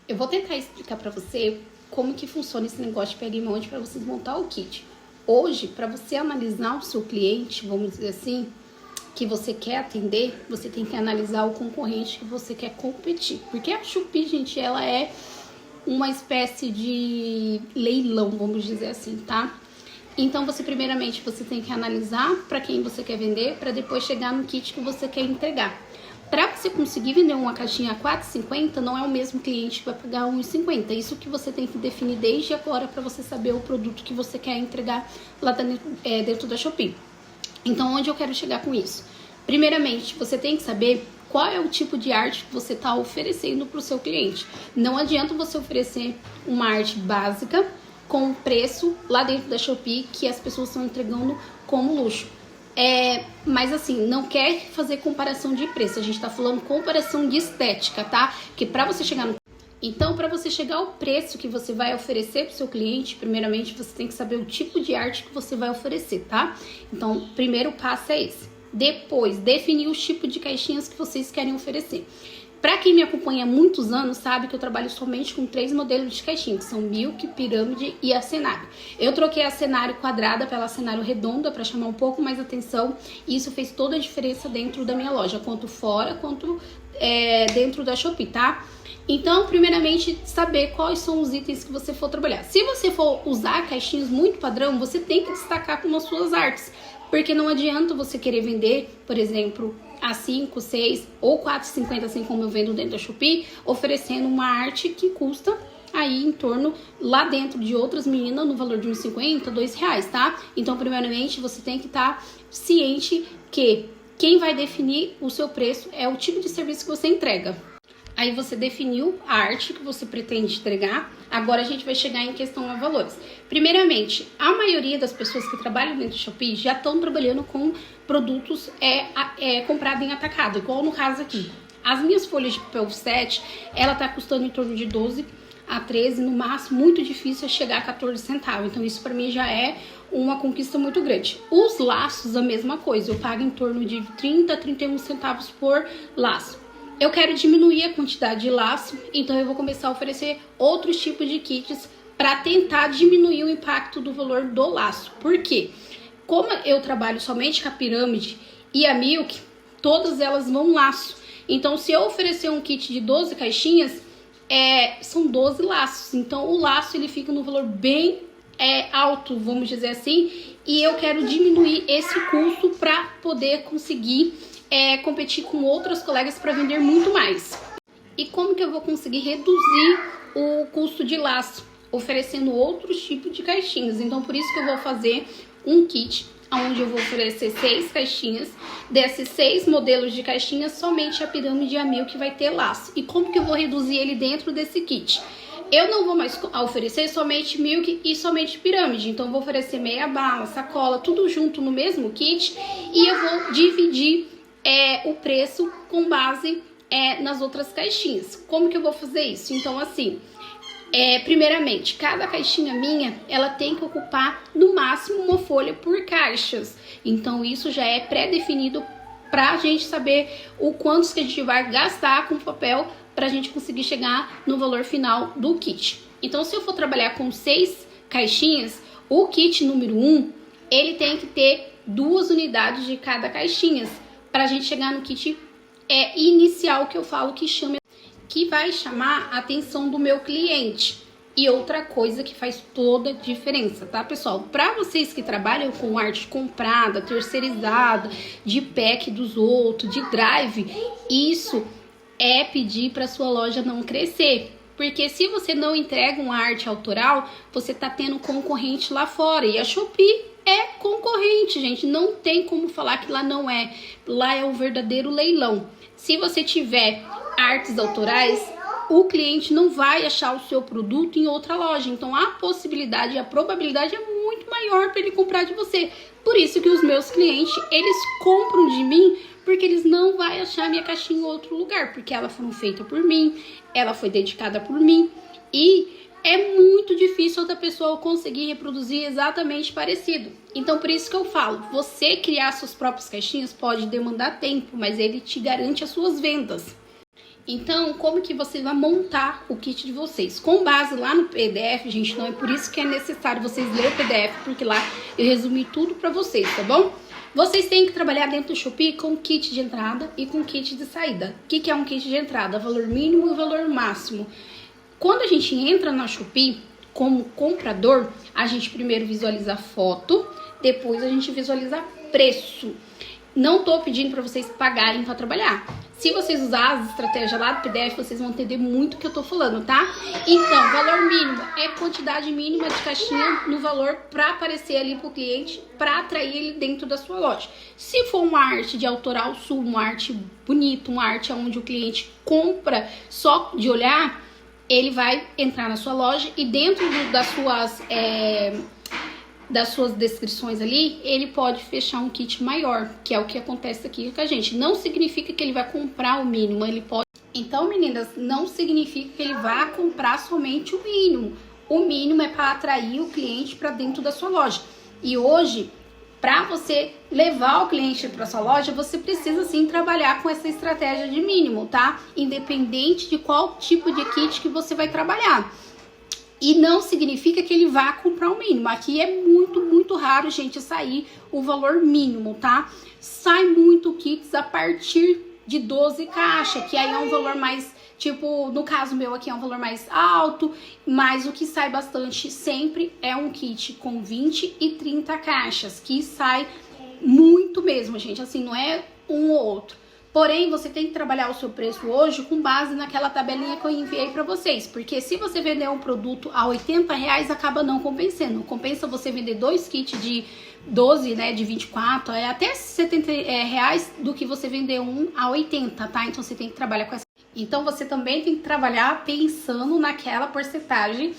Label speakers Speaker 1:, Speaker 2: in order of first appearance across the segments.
Speaker 1: Eu vou tentar explicar para você como que funciona esse negócio de pega e monte para vocês montar o kit. Hoje, para você analisar o seu cliente, vamos dizer assim, que você quer atender, você tem que analisar o concorrente que você quer competir. Porque a Shopee, gente, ela é uma espécie de leilão, vamos dizer assim, tá? Então, primeiramente, você tem que analisar para quem você quer vender, para depois chegar no kit que você quer entregar. Para você conseguir vender uma caixinha a R$4,50, não é o mesmo cliente que vai pagar R$1,50. Isso que você tem que definir desde agora para você saber o produto que você quer entregar lá dentro da Shopee. Então, onde eu quero chegar com isso? Primeiramente, você tem que saber qual é o tipo de arte que você está oferecendo para o seu cliente. Não adianta você oferecer uma arte básica com preço lá dentro da Shopee que as pessoas estão entregando como luxo. Mas assim, não quer fazer comparação de preço, a gente tá falando comparação de estética, tá? Que pra você chegar no... Então, para você chegar ao preço que você vai oferecer pro seu cliente, primeiramente você tem que saber o tipo de arte que você vai oferecer, tá? Então, o primeiro passo é esse. Depois, definir o tipo de caixinhas que vocês querem oferecer. Para quem me acompanha há muitos anos, sabe que eu trabalho somente com 3 modelos de caixinha, que são Milk, Pirâmide e a Cenário. Eu troquei a Cenário quadrada pela Cenário redonda para chamar um pouco mais atenção, e isso fez toda a diferença dentro da minha loja, quanto fora, quanto dentro da Shopee, tá? Então, primeiramente, saber quais são os itens que você for trabalhar. Se você for usar caixinhas muito padrão, você tem que destacar com as suas artes, porque não adianta você querer vender, por exemplo, a 5, 6 ou 4,50, assim como eu vendo dentro da Shopee, oferecendo uma arte que custa aí em torno, lá dentro de outras meninas, no valor de R$1,50, R$2, tá? Então, primeiramente, você tem que estar ciente que quem vai definir o seu preço é o tipo de serviço que você entrega. Aí você definiu a arte que você pretende entregar, agora a gente vai chegar em questão a valores. Primeiramente, a maioria das pessoas que trabalham dentro do Shopee já estão trabalhando com produtos comprados em atacado, igual no caso aqui. As minhas folhas de papel 7, ela tá custando em torno de 12 a 13, no máximo, muito difícil é chegar a 14 centavos. Então isso para mim já é uma conquista muito grande. Os laços, a mesma coisa, eu pago em torno de 30 a 31 centavos por laço. Eu quero diminuir a quantidade de laço, então eu vou começar a oferecer outros tipos de kits para tentar diminuir o impacto do valor do laço. Por quê? Como eu trabalho somente com a Pirâmide e a Milk, todas elas vão laço. Então, se eu oferecer um kit de 12 caixinhas, são 12 laços. Então, o laço ele fica no valor bem alto, vamos dizer assim, e eu quero diminuir esse custo para poder conseguir competir com outros colegas para vender muito mais. E como que eu vou conseguir reduzir o custo de laço? Oferecendo outros tipos de caixinhas. Então, por isso que eu vou fazer um kit onde eu vou oferecer 6 caixinhas. Desses 6 modelos de caixinhas, somente a Pirâmide e a Milk vai ter laço. E como que eu vou reduzir ele dentro desse kit? Eu não vou mais oferecer somente Milk e somente Pirâmide. Então, eu vou oferecer meia bala, sacola, tudo junto no mesmo kit. E eu vou dividir o preço com base nas outras caixinhas. Como que eu vou fazer isso? Então, assim, primeiramente, cada caixinha minha, ela tem que ocupar no máximo uma folha por caixas. Então, isso já é pré-definido pra gente saber o quanto que a gente vai gastar com papel pra gente conseguir chegar no valor final do kit. Então, se eu for trabalhar com 6 caixinhas, o kit número 1, ele tem que ter 2 unidades de cada caixinha, para a gente chegar no kit inicial que eu falo que vai chamar a atenção do meu cliente. E outra coisa que faz toda a diferença, tá, pessoal? Para vocês que trabalham com arte comprada, terceirizada, de pack dos outros, de drive, isso é pedir para sua loja não crescer. Porque se você não entrega uma arte autoral, você tá tendo concorrente lá fora. E a Shopee é concorrente, gente. Não tem como falar que lá não é. Lá é um verdadeiro leilão. Se você tiver artes autorais, o cliente não vai achar o seu produto em outra loja. Então, a possibilidade, a probabilidade é muito maior para ele comprar de você. Por isso que os meus clientes, eles compram de mim, porque eles não vão achar minha caixinha em outro lugar. Porque ela foi feita por mim, ela foi dedicada por mim. E é muito difícil outra pessoa conseguir reproduzir exatamente parecido. Então, por isso que eu falo, você criar suas próprias caixinhas pode demandar tempo, mas ele te garante as suas vendas. Então, como que você vai montar o kit de vocês? Com base lá no PDF, gente, não é por isso que é necessário vocês lerem o PDF, porque lá eu resumi tudo pra vocês, tá bom? Vocês têm que trabalhar dentro do Shopee com kit de entrada e com kit de saída. O que é um kit de entrada? Valor mínimo e valor máximo. Quando a gente entra na Shopee como comprador, a gente primeiro visualiza a foto, depois a gente visualiza preço. Não tô pedindo para vocês pagarem para trabalhar. Se vocês usarem as estratégias lá do PDF, vocês vão entender muito o que eu tô falando, tá? Então, valor mínimo é quantidade mínima de caixinha no valor para aparecer ali pro cliente, para atrair ele dentro da sua loja. Se for uma arte de autoral sua, uma arte bonita, uma arte onde o cliente compra só de olhar, ele vai entrar na sua loja e dentro das suas descrições ali, ele pode fechar um kit maior, que é o que acontece aqui com a gente. Não significa que ele vai comprar o mínimo, ele pode... Então, meninas, não significa que ele vai comprar somente o mínimo. O mínimo é para atrair o cliente para dentro da sua loja. E hoje, para você levar o cliente para sua loja, você precisa sim trabalhar com essa estratégia de mínimo, tá? Independente de qual tipo de kit que você vai trabalhar. E não significa que ele vá comprar o mínimo. Aqui é muito raro, gente, sair o valor mínimo, tá? Sai muito kits a partir de 12 caixas, que aí é um valor mais, tipo, no caso meu aqui é um valor mais alto, mas o que sai bastante sempre é um kit com 20 e 30 caixas, que sai muito mesmo, gente, assim, não é um ou outro. Porém, você tem que trabalhar o seu preço hoje com base naquela tabelinha que eu enviei para vocês. Porque se você vender um produto a R$80, acaba não compensando. Compensa você vender 2 kits de 12, né, de 24, até R$70 do que você vender um a 80, tá? Então, você tem que trabalhar com essa... Então, você também tem que trabalhar pensando naquela porcentagem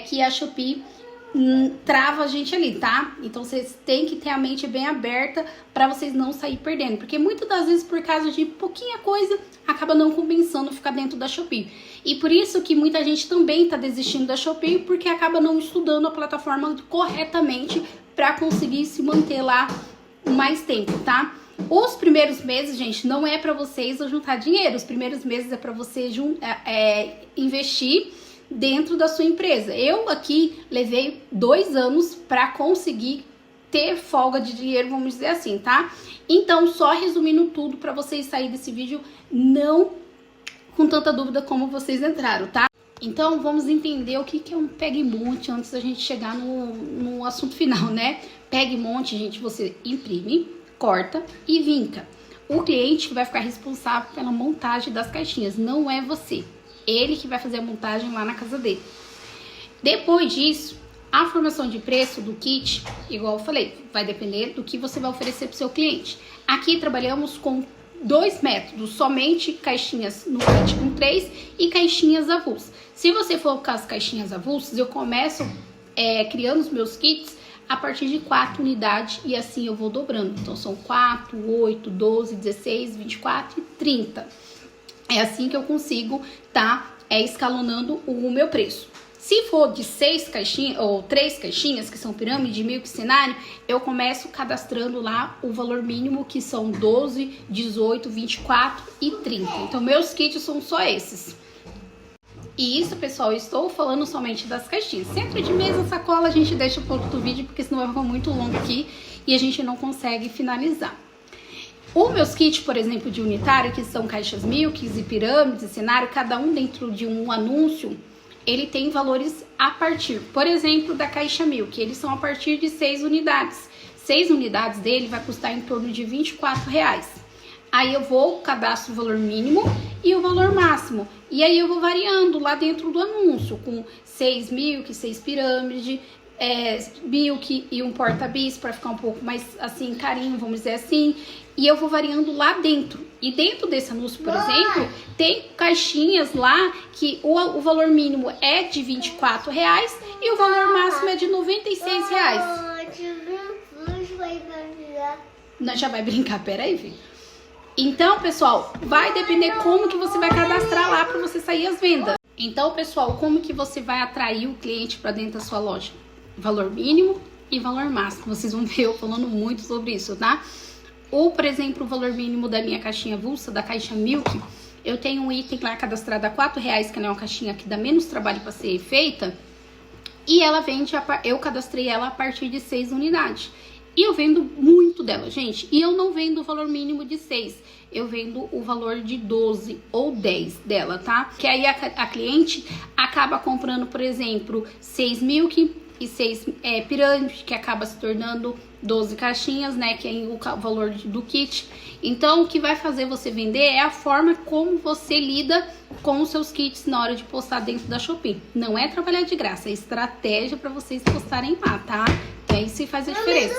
Speaker 1: que a Shopee trava a gente ali, tá? Então vocês têm que ter a mente bem aberta para vocês não sair perdendo, porque muitas das vezes por causa de pouquinha coisa acaba não compensando ficar dentro da Shopee. E por isso que muita gente também tá desistindo da Shopee, porque acaba não estudando a plataforma corretamente para conseguir se manter lá mais tempo, tá? Os primeiros meses, gente, não é para vocês juntar dinheiro. Os primeiros meses é para você investir dentro da sua empresa. Eu aqui levei 2 anos para conseguir ter folga de dinheiro, vamos dizer assim, tá? Então, só resumindo tudo para vocês saírem desse vídeo não com tanta dúvida como vocês entraram, tá? Então, vamos entender o que é um pega e monte antes da gente chegar no assunto final, né? Pega e monte, gente, você imprime, corta e vinca. O cliente que vai ficar responsável pela montagem das caixinhas, não é você. Ele que vai fazer a montagem lá na casa dele. Depois disso, a formação de preço do kit, igual eu falei, vai depender do que você vai oferecer para o seu cliente. Aqui trabalhamos com 2 métodos, somente caixinhas no kit com 3 e caixinhas avulsas. Se você for com as caixinhas avulsas, eu começo criando os meus kits a partir de 4 unidades e assim eu vou dobrando. Então são 4, 8, 12, 16, 24 e 30. É assim que eu consigo escalonando o meu preço. Se for de 6 caixinhas ou 3 caixinhas, que são pirâmide, milk, cenário, eu começo cadastrando lá o valor mínimo, que são 12, 18, 24 e 30. Então, meus kits são só esses. E isso, pessoal, eu estou falando somente das caixinhas. Centro de mesa, sacola, a gente deixa para outro vídeo, porque senão vai ficar muito longo aqui e a gente não consegue finalizar. Os meus kits, por exemplo, de unitário, que são caixas milks e pirâmides e cenário, cada um dentro de um anúncio, ele tem valores a partir, por exemplo, da caixa milk, eles são a partir de 6 unidades. 6 unidades dele vai custar em torno de R$24. Aí eu vou, cadastro o valor mínimo e o valor máximo. E aí eu vou variando lá dentro do anúncio, com 6 milk, 6 pirâmide, milk e um porta-bis para ficar um pouco mais assim, carinho, vamos dizer assim. E eu vou variando lá dentro. E dentro desse anúncio, por exemplo, tem caixinhas lá que o valor mínimo é de R$24 e o valor máximo é de R$96. Nós já vai brincar, peraí, filho. Então, pessoal, vai depender como que você vai cadastrar lá para você sair as vendas. Então, pessoal, como que você vai atrair o cliente para dentro da sua loja? Valor mínimo e valor máximo. Vocês vão ver eu falando muito sobre isso, tá? Ou, por exemplo, o valor mínimo da minha caixinha avulsa, da caixa milk, eu tenho um item lá cadastrado a R$4, que não é uma caixinha que dá menos trabalho para ser feita. E ela vende, eu cadastrei ela a partir de 6 unidades. E eu vendo muito dela, gente. E eu não vendo o valor mínimo de 6. Eu vendo o valor de 12 ou 10 dela, tá? Que aí a cliente acaba comprando, por exemplo, 6 milk e 6 pirâmide, que acaba se tornando 12 caixinhas, né? Que é o valor do kit. Então, o que vai fazer você vender é a forma como você lida com os seus kits na hora de postar dentro da Shopee. Não é trabalhar de graça, é estratégia para vocês postarem lá, tá? É isso que faz a diferença.